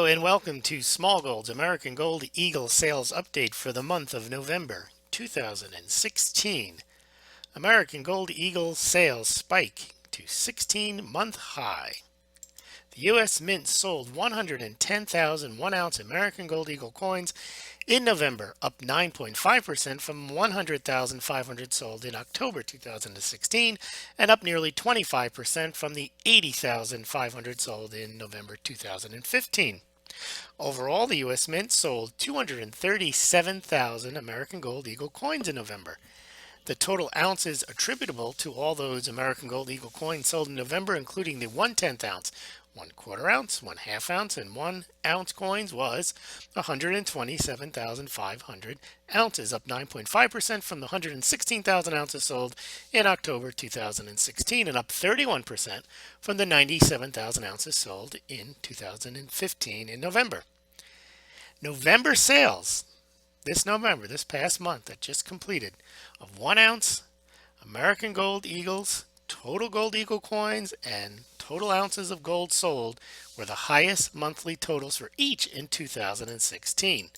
and welcome to Smaulgld's American Gold Eagle sales update for the month of November 2016. American Gold Eagle sales spike to 16-month high. The U.S. Mint sold 110,000 1-ounce American Gold Eagle coins in November, up 9.5% from 100,500 sold in October 2016, and up nearly 25% from the 80,500 sold in November 2015. Overall, the U.S. Mint sold 237,000 American Gold Eagle coins in November. The total ounces attributable to all those American Gold Eagle coins sold in November, including the 1/10 ounce, 1/4 ounce, 1/2 ounce, and 1 ounce coins, was 127,500 ounces, up 9.5% from the 116,000 ounces sold in October 2016, and up 31% from the 97,000 ounces sold in 2015 in November. November sales this past month that just completed, of 1 ounce American Gold Eagles, total Gold Eagle coins, and total ounces of gold sold were the highest monthly totals for each in 2016.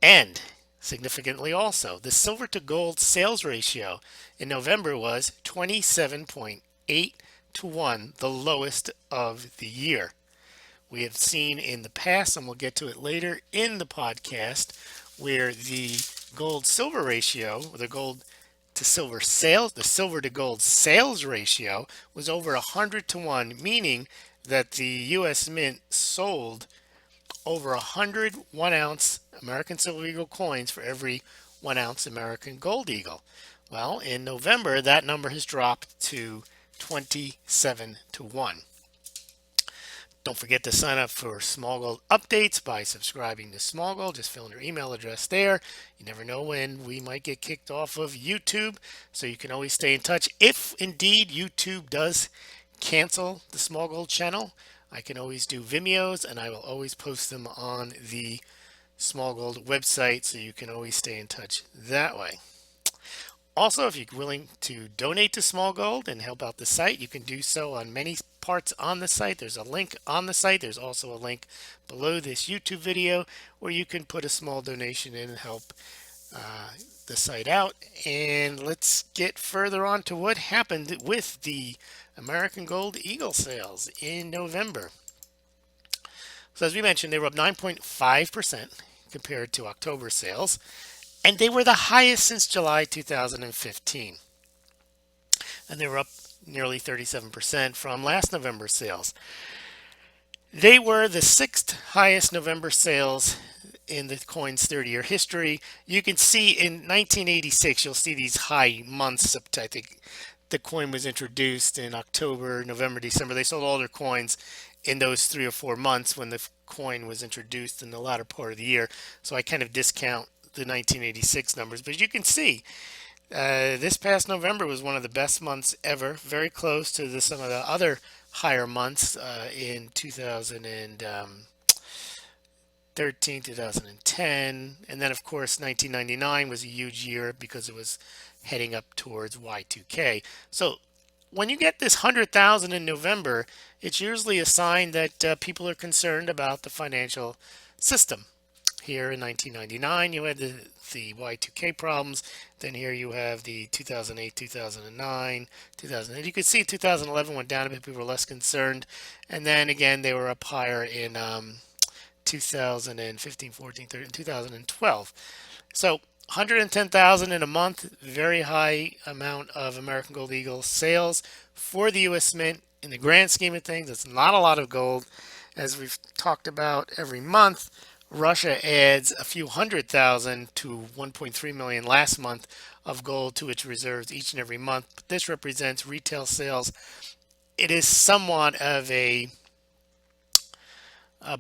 And significantly also, the silver to gold sales ratio in November was 27.8 to 1, the lowest of the year. We have seen in the past, and we'll get to it later in the podcast, where the gold silver ratio, the gold to silver sales, the silver to gold sales ratio was over 100 to 1, meaning that the U.S. Mint sold over 100 1-ounce American Silver Eagle coins for every 1 ounce American Gold Eagle. Well, in November, that number has dropped to 27 to 1. Don't forget to sign up for Smaulgld updates by subscribing to Smaulgld. Just fill in your email address there. You never know when we might get kicked off of YouTube, so you can always stay in touch. If indeed YouTube does cancel the Smaulgld channel, I can always do Vimeos, and I will always post them on the Smaulgld website, so you can always stay in touch that way. Also, if you're willing to donate to Smaulgld and help out the site, you can do so on many parts on the site. There's a link on the site. There's also a link below this YouTube video where you can put a small donation in and help the site out. And let's get further on to what happened with the American Gold Eagle sales in November. So as we mentioned, they were up 9.5% compared to October sales, and they were the highest since July 2015. And they were up nearly 37% from last November's sales. They were the 6th highest November sales in the coin's 30-year history. You can see in 1986, you'll see these high months. I think the coin was introduced in October, November, December. They sold all their coins in those 3 or 4 months when the coin was introduced in the latter part of the year. So I kind of discount the 1986 numbers, but you can see this past November was one of the best months ever, very close to some of the other higher months in 2013, 2010, and then of course 1999 was a huge year because it was heading up towards Y2K. So when you get this 100,000 in November, it's usually a sign that people are concerned about the financial system. Here in 1999, you had the Y2K problems. Then here you have the 2008, 2009, 2008. You could see 2011 went down a bit. People were less concerned. And then again, they were up higher in 2015, 14, 13, 2012. So 110,000 in a month, very high amount of American Gold Eagle sales for the U.S. Mint. In the grand scheme of things, it's not a lot of gold. As we've talked about every month, Russia adds a few 100,000 to 1.3 million last month of gold to its reserves each and every month. But this represents retail sales. It is somewhat of a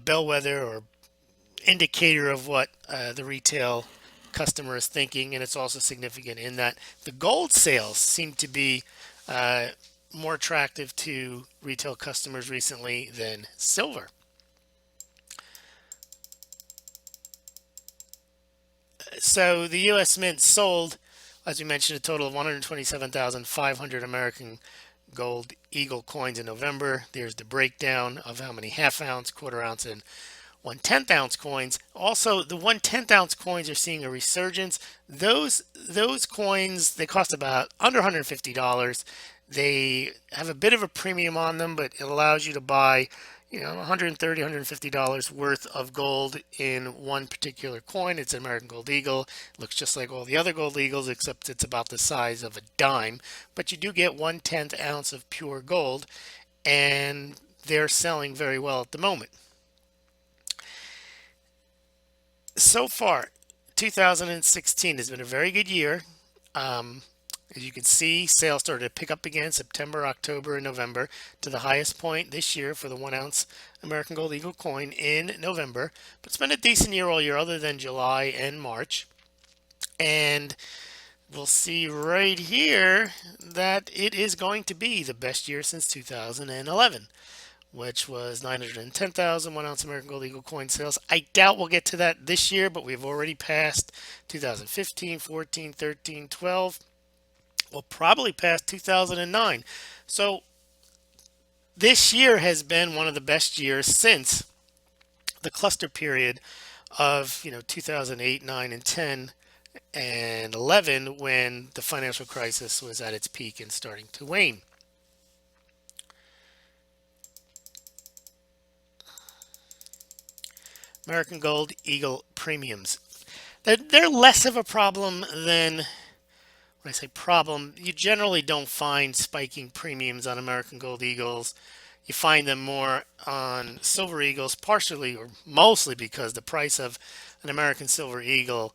bellwether or indicator of what the retail customer is thinking, and it's also significant in that the gold sales seem to be more attractive to retail customers recently than silver. So the U.S. Mint sold, as we mentioned, a total of 127,500 American Gold Eagle coins in November. There's the breakdown of how many half ounce, quarter ounce, and 1/10 ounce coins. Also, the 1/10 ounce coins are seeing a resurgence. Those coins, they cost about under $150. They have a bit of a premium on them, but it allows you to buy, $130, $150 worth of gold in one particular coin. It's an American Gold Eagle. It looks just like all the other gold eagles, except it's about the size of a dime. But you do get 1/10 ounce of pure gold, and they're selling very well at the moment. So far, 2016 has been a very good year. Um, as you can see, sales started to pick up again September, October, and November to the highest point this year for the 1 ounce American Gold Eagle coin in November. But it's been a decent year all year, other than July and March. And we'll see right here that it is going to be the best year since 2011, which was 910,000 1 ounce American Gold Eagle coin sales. I doubt we'll get to that this year, but we've already passed 2015, 14, 13, 12. We'll probably pass 2009. So this year has been one of the best years since the cluster period of 2008, 9, and 10 and 11, when the financial crisis was at its peak and starting to wane. American Gold Eagle premiums. They're less of a problem than, when I say problem, you generally don't find spiking premiums on American Gold Eagles. You find them more on Silver Eagles, partially or mostly because the price of an American Silver Eagle,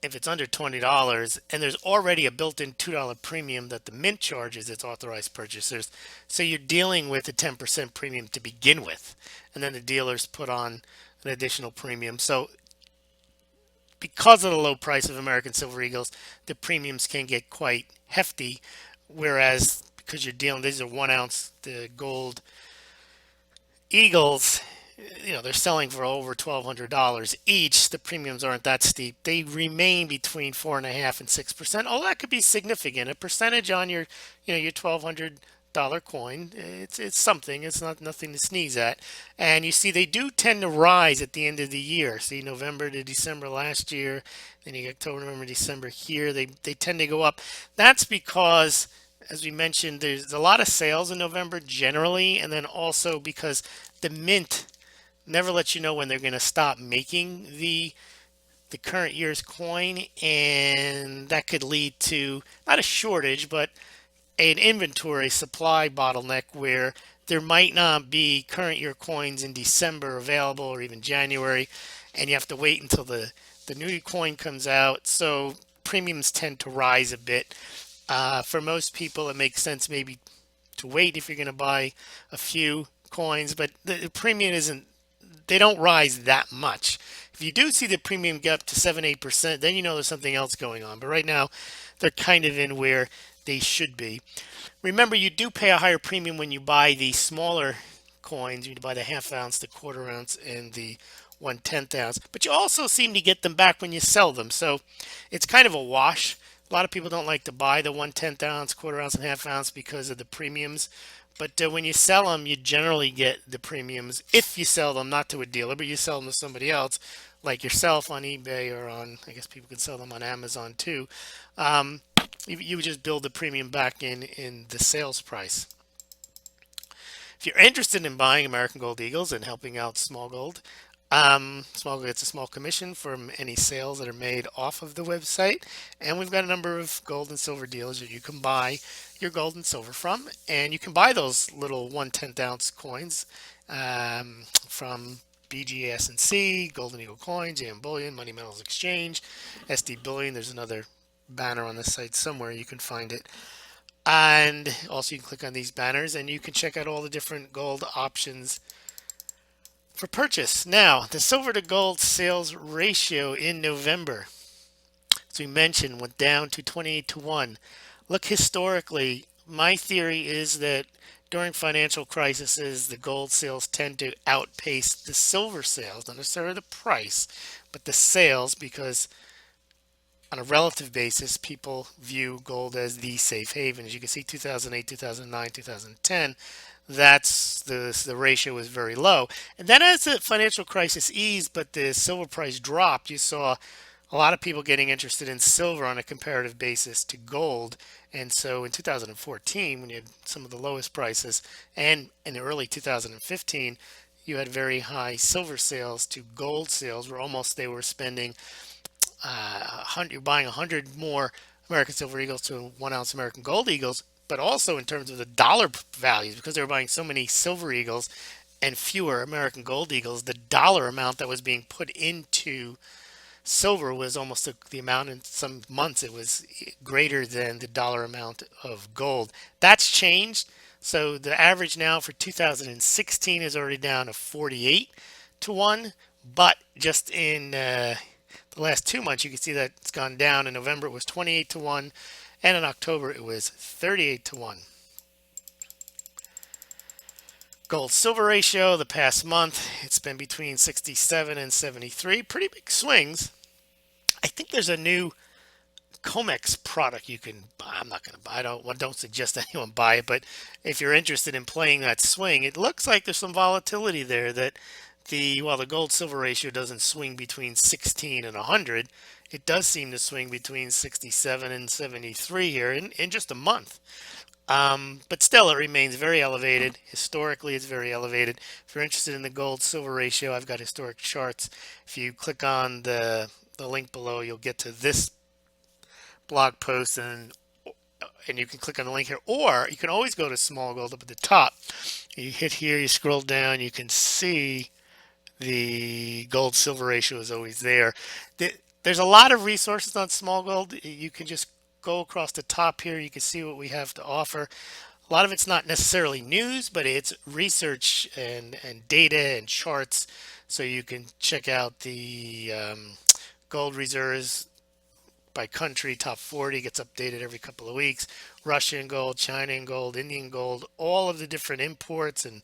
if it's under $20, and there's already a built-in $2 premium that the mint charges its authorized purchasers, so you're dealing with a 10% premium to begin with, and then the dealers put on an additional premium. So because of the low price of American Silver Eagles, the premiums can get quite hefty, whereas because you're dealing, these are 1 ounce, the gold Eagles, they're selling for over $1,200 each. The premiums aren't that steep. They remain between 4.5% and 6%. Oh, that could be significant. A percentage on your $1,200 coin. It's something. It's not nothing to sneeze at. And you see, they do tend to rise at the end of the year. See, November to December last year, then you get October, November, December here. They tend to go up. That's because, as we mentioned, there's a lot of sales in November generally, and then also because the mint never lets you know when they're going to stop making the current year's coin, and that could lead to not a shortage, but an inventory supply bottleneck where there might not be current year coins in December available, or even January, and you have to wait until the new coin comes out. So premiums tend to rise a bit. For most people, it makes sense maybe to wait if you're going to buy a few coins, but the premium isn't, they don't rise that much. If you do see the premium get up to 7-8%, then you know there's something else going on. But right now, they're kind of in where they should be. Remember, you do pay a higher premium when you buy the smaller coins. You buy the 1/2 ounce, the 1/4 ounce, and the 1/10 ounce. But you also seem to get them back when you sell them. So it's kind of a wash. A lot of people don't like to buy the 1/10 ounce, 1/4 ounce, and 1/2 ounce because of the premiums. But when you sell them, you generally get the premiums if you sell them not to a dealer, but you sell them to somebody else, like yourself on eBay, or on, I guess people can sell them on Amazon too. You just build the premium back in the sales price. If you're interested in buying American Gold Eagles and helping out Smaulgld, Smaulgld gets a small commission from any sales that are made off of the website, and we've got a number of gold and silver dealers that you can buy your gold and silver from, and you can buy those little 1/10 ounce coins from BGS&C, Golden Eagle Coins, JM Bullion, Money Metals Exchange, SD Bullion. There's another banner on the site somewhere, you can find it. And also you can click on these banners and you can check out all the different gold options for purchase. Now, the silver to gold sales ratio in November, as we mentioned, went down to 28-1. Look, historically, my theory is that during financial crises, the gold sales tend to outpace the silver sales, not necessarily the price, but the sales, because on a relative basis, people view gold as the safe haven. As you can see, 2008, 2009, 2010, that's the ratio was very low. And then as the financial crisis eased, but the silver price dropped, you saw a lot of people getting interested in silver on a comparative basis to gold. And so in 2014, when you had some of the lowest prices, and in early 2015, you had very high silver sales to gold sales, where almost they were spending 100, you're buying 100 more American Silver Eagles to 1 ounce American Gold Eagles, but also in terms of the dollar values, because they were buying so many Silver Eagles and fewer American Gold Eagles, the dollar amount that was being put into silver was almost the amount. In some months it was greater than the dollar amount of gold. That's changed. So the average now for 2016 is already down to 48 to 1. But just in the last 2 months, you can see that it's gone down. In November, it was 28 to 1. And in October, it was 38 to 1. Gold silver ratio the past month, it's been between 67 and 73. Pretty big swings. I think there's a new Comex product you can buy. I'm not going to buy. I don't suggest anyone buy it, but if you're interested in playing that swing, it looks like there's some volatility there. That while the gold silver ratio doesn't swing between 16 and 100, it does seem to swing between 67 and 73 here in just a month. But still, it remains very elevated. Historically, it's very elevated. If you're interested in the gold silver ratio, I've got historic charts. If you click on the link below, you'll get to this blog post, and you can click on the link here, or you can always go to Smaulgld up at the top. You hit here, you scroll down, you can see the gold silver ratio is always there. There's a lot of resources on Smaulgld. You can just go across the top here, you can see what we have to offer. A lot of it's not necessarily news, but it's research and data and charts, so you can check out the gold reserves by country. Top 40 gets updated every couple of weeks. Russian gold, China gold, Indian gold, all of the different imports and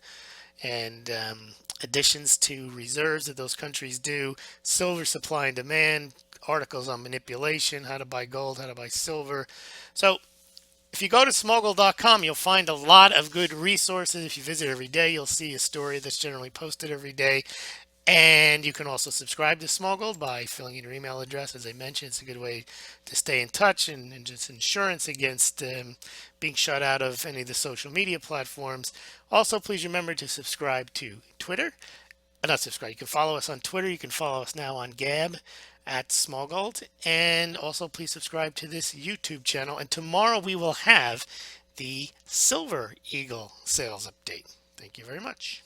additions to reserves that those countries do. Silver supply and demand, articles on manipulation, how to buy gold, how to buy silver. So if you go to smaulgld.com, you'll find a lot of good resources. If you visit every day, you'll see a story that's generally posted every day. And you can also subscribe to Smaulgld by filling in your email address. As I mentioned, it's a good way to stay in touch and just insurance against being shut out of any of the social media platforms. Also, please remember to subscribe to Twitter. Not subscribe. You can follow us on Twitter. You can follow us now on Gab at Smaulgld. And also, please subscribe to this YouTube channel. And tomorrow we will have the Silver Eagle sales update. Thank you very much.